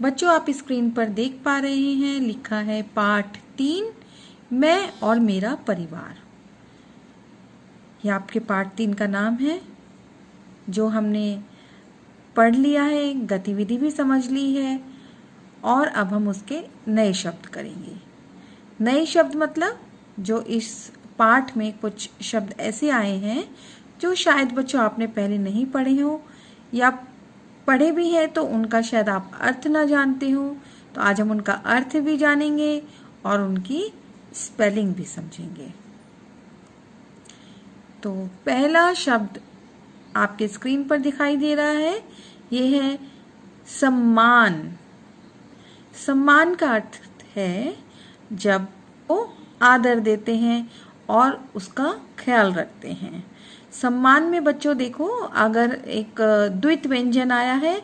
बच्चों आप स्क्रीन पर देख पा रहे हैं, लिखा है पाठ 3, मैं और मेरा परिवार। यह आपके पाठ 3 का नाम है, जो हमने पढ़ लिया है, गतिविधि भी समझ ली है और अब हम उसके नए शब्द करेंगे। नए शब्द मतलब जो इस पाठ में कुछ शब्द ऐसे आए हैं जो शायद बच्चों आपने पहले नहीं पढ़े हो या पढ़े भी हैं तो उनका शायद आप अर्थ ना जानते हो। तो आज हम उनका अर्थ भी जानेंगे और उनकी स्पेलिंग भी समझेंगे। तो पहला शब्द आपके स्क्रीन पर दिखाई दे रहा है, ये है सम्मान। सम्मान का अर्थ है जब वो आदर देते हैं और उसका ख्याल रखते हैं। सम्मान में बच्चों देखो, अगर एक द्वित व्यंजन आया है,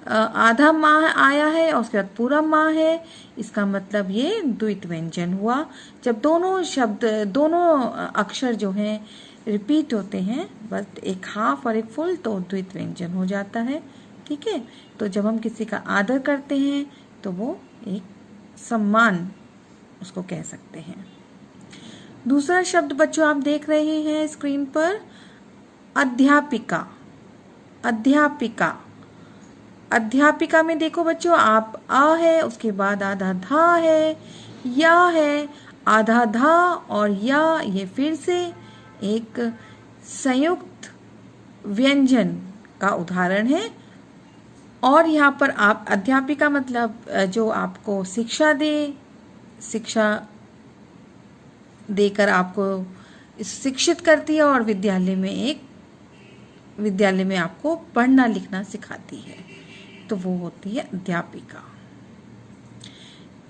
आधा माह आया है और उसके बाद पूरा माह है, इसका मतलब ये द्वित व्यंजन हुआ। जब दोनों अक्षर जो हैं रिपीट होते हैं, बस एक हाफ और एक फुल, तो द्वित व्यंजन हो जाता है। ठीक है, तो जब हम किसी का आदर करते हैं तो वो एक सम्मान उसको कह सकते हैं। दूसरा शब्द बच्चों आप देख रहे हैं स्क्रीन पर, अध्यापिका। अध्यापिका, अध्यापिका में देखो बच्चों, आप आ है, उसके बाद आधा धा है, या है, आधा धा और या, ये फिर से एक संयुक्त व्यंजन का उदाहरण है। और यहाँ पर आप अध्यापिका मतलब जो आपको शिक्षा दे, शिक्षा देकर आपको शिक्षित करती है और विद्यालय में आपको पढ़ना लिखना सिखाती है, तो वो होती है अध्यापिका।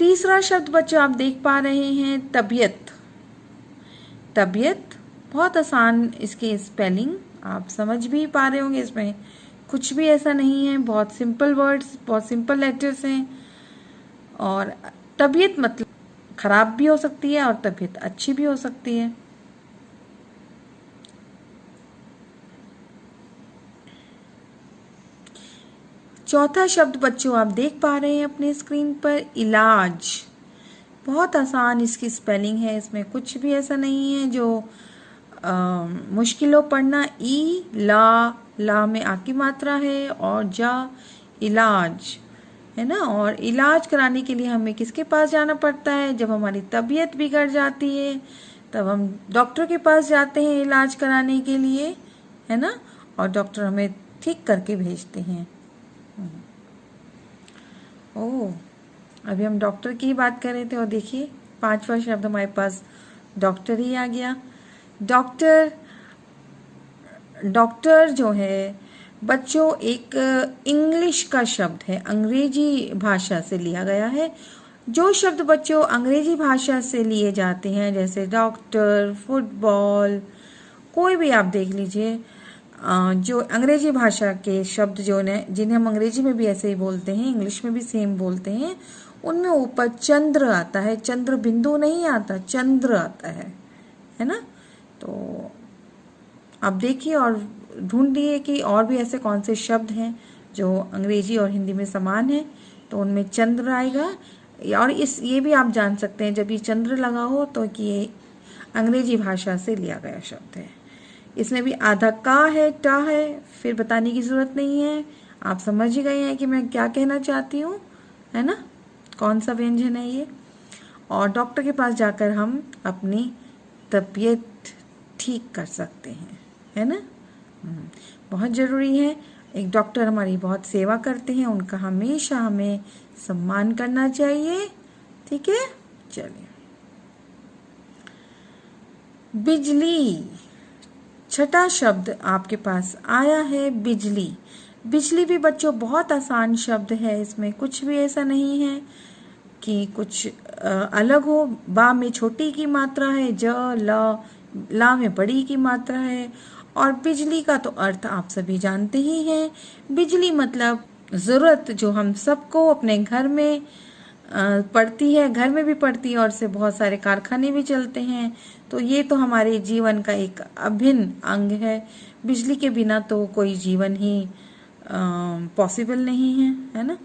तीसरा शब्द बच्चों आप देख पा रहे हैं, तबीयत। तबीयत बहुत आसान, इसकी स्पेलिंग आप समझ भी पा रहे होंगे, इसमें कुछ भी ऐसा नहीं है, बहुत सिंपल वर्ड्स, बहुत सिंपल लेटर्स हैं। और तबीयत मतलब खराब भी हो सकती है और तबीयत अच्छी भी हो सकती है। चौथा शब्द बच्चों आप देख पा रहे हैं अपने स्क्रीन पर, इलाज। बहुत आसान इसकी स्पेलिंग है, इसमें कुछ भी ऐसा नहीं है जो मुश्किल हो पढ़ना। ई ला में आ की मात्रा है और जा, इलाज है ना। और इलाज कराने के लिए हमें किसके पास जाना पड़ता है? जब हमारी तबीयत बिगड़ जाती है तब हम डॉक्टर के पास जाते हैं इलाज कराने के लिए, है ना, और डॉक्टर हमें ठीक करके भेजते हैं। ओह, अभी हम डॉक्टर की ही बात कर रहे थे और देखिए 5वां शब्द हमारे पास डॉक्टर ही आ गया। डॉक्टर जो है बच्चों एक इंग्लिश का शब्द है, अंग्रेजी भाषा से लिया गया है। जो शब्द बच्चों अंग्रेजी भाषा से लिए जाते हैं, जैसे डॉक्टर, फुटबॉल, कोई भी आप देख लीजिए, जो अंग्रेजी भाषा के शब्द जिन्हें हम अंग्रेजी में भी ऐसे ही बोलते हैं, इंग्लिश में भी सेम बोलते हैं, उनमें ऊपर चंद्र आता है। चंद्र बिंदु नहीं आता, चंद्र आता है ना। तो आप देखिए और ढूंढिए कि और भी ऐसे कौन से शब्द हैं जो अंग्रेजी और हिंदी में समान हैं, तो उनमें चंद्र आएगा। और ये भी आप जान सकते हैं जब ये चंद्र लगा हो तो कि ये अंग्रेजी भाषा से लिया गया शब्द है। इसमें भी आधा का है, टा है, फिर बताने की जरूरत नहीं है, आप समझ ही गए हैं कि मैं क्या कहना चाहती हूँ, है ना, कौन सा व्यंजन है ये। और डॉक्टर के पास जाकर हम अपनी तबीयत ठीक कर सकते हैं, है ना। बहुत ज़रूरी है, एक डॉक्टर हमारी बहुत सेवा करते हैं, उनका हमेशा हमें सम्मान करना चाहिए। ठीक है, चलिए। बिजली, छठा शब्द आपके पास आया है, बिजली। बिजली भी बच्चों बहुत आसान शब्द है, इसमें कुछ भी ऐसा नहीं है कि कुछ अलग हो। बा में छोटी की मात्रा है, ज ला में बड़ी की मात्रा है। और बिजली का तो अर्थ आप सभी जानते ही हैं। बिजली मतलब ज़रूरत जो हम सबको अपने घर में पड़ती है, घर में भी पड़ती है और से बहुत सारे कारखाने भी चलते हैं। तो ये तो हमारे जीवन का एक अभिन्न अंग है। बिजली के बिना तो कोई जीवन ही पॉसिबल नहीं है, है ना।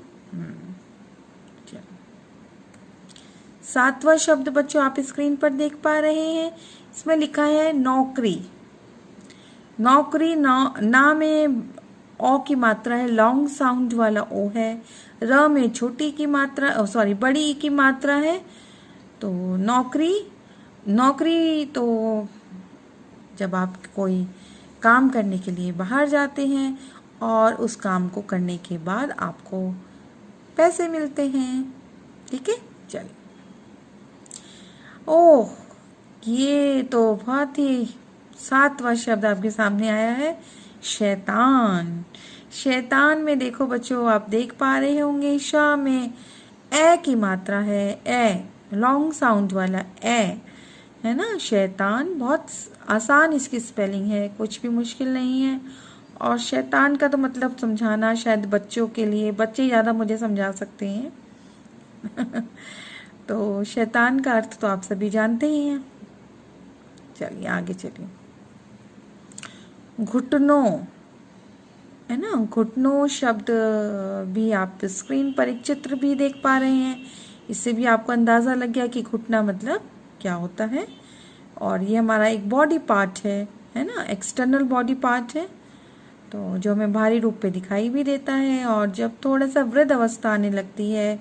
7वां शब्द बच्चों आप स्क्रीन पर देख पा रहे हैं, इसमें लिखा है नौकरी। नौकरी, ना में ओ की मात्रा है, लॉन्ग साउंड वाला ओ है। र में छोटी की मात्रा, बड़ी ई की मात्रा है। तो नौकरी, नौकरी तो जब आप कोई काम करने के लिए बाहर जाते हैं और उस काम को करने के बाद आपको पैसे मिलते हैं। ठीक है, चलिए। ओह, ये तो बहुत ही 7वां शब्द आपके सामने आया है, शैतान। शैतान में देखो बच्चों, आप देख पा रहे होंगे श में ए की मात्रा है, ए लॉन्ग साउंड वाला ए है ना। शैतान बहुत आसान इसकी स्पेलिंग है, कुछ भी मुश्किल नहीं है। और शैतान का तो मतलब समझाना शायद बच्चों के लिए, बच्चे ज़्यादा मुझे समझा सकते हैं। तो शैतान का अर्थ तो आप सभी जानते ही हैं। चलिए आगे चलिए। घुटनों है ना, घुटनों शब्द भी आप स्क्रीन पर एक चित्र भी देख पा रहे हैं, इससे भी आपको अंदाज़ा लग गया कि घुटना मतलब क्या होता है। और ये हमारा एक बॉडी पार्ट है ना, एक्सटर्नल बॉडी पार्ट है, तो जो हमें बाहरी रूप पे दिखाई भी देता है। और जब थोड़ा सा वृद्ध अवस्था आने लगती है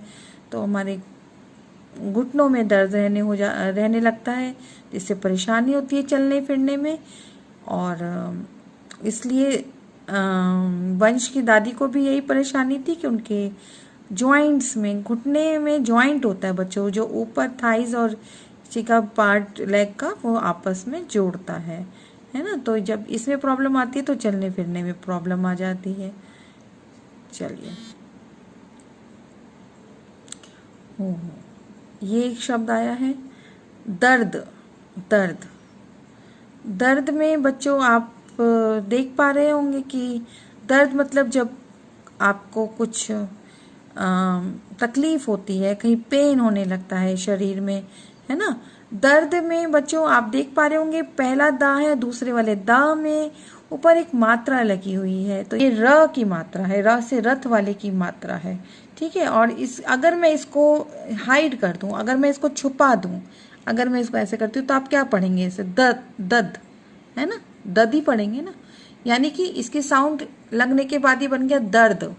तो हमारे घुटनों में दर्द रहने लगता है, जिससे परेशानी होती है चलने फिरने में। और इसलिए वंश की दादी को भी यही परेशानी थी कि उनके जॉइंट्स में, घुटने में जॉइंट होता है बच्चों, जो ऊपर थाइज और नीचे का पार्ट लेग का वो आपस में जोड़ता है ना। तो जब इसमें प्रॉब्लम आती है तो चलने फिरने में प्रॉब्लम आ जाती है। चलिए, ये एक शब्द आया है दर्द। दर्द, दर्द में बच्चों आप देख पा रहे होंगे कि दर्द मतलब जब आपको कुछ तकलीफ होती है, कहीं पेन होने लगता है शरीर में, है ना। दर्द में बच्चों आप देख पा रहे होंगे पहला दा है, दूसरे वाले दा में ऊपर एक मात्रा लगी हुई है, तो ये र की मात्रा है, र से रथ वाले की मात्रा है। ठीक है, और अगर मैं इसको हाइड कर दूं, अगर मैं इसको छुपा दूं, अगर मैं इसको ऐसे करती हूँ तो आप क्या पढ़ेंगे इसे, दद है ना, दद ही पढ़ेंगे ना। यानी कि इसकी साउंड लगने के बाद ही बन गया दर्द,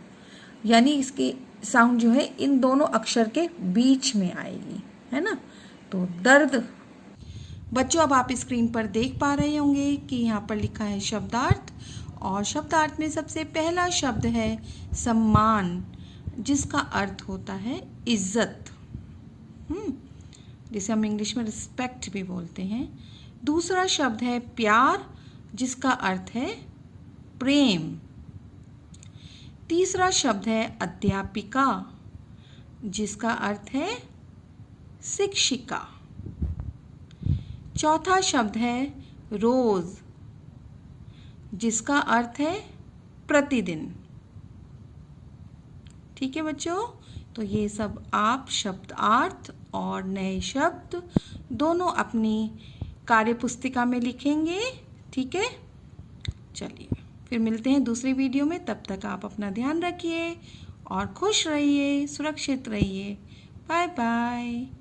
यानी इसकी साउंड जो है इन दोनों अक्षर के बीच में आएगी, है ना। तो दर्द। बच्चों अब आप स्क्रीन पर देख पा रहे होंगे कि यहाँ पर लिखा है शब्दार्थ, और शब्दार्थ में सबसे पहला शब्द है सम्मान, जिसका अर्थ होता है इज्जत, जिसे हम इंग्लिश में रिस्पेक्ट भी बोलते हैं। दूसरा शब्द है प्यार, जिसका अर्थ है प्रेम। तीसरा शब्द है अध्यापिका, जिसका अर्थ है शिक्षिका। चौथा शब्द है रोज, जिसका अर्थ है प्रतिदिन। ठीक है बच्चों, तो ये सब आप शब्दार्थ और नए शब्द दोनों अपनी कार्य पुस्तिका में लिखेंगे। ठीक है, चलिए फिर मिलते हैं दूसरी वीडियो में। तब तक आप अपना ध्यान रखिए और खुश रहिए, सुरक्षित रहिए। Bye bye.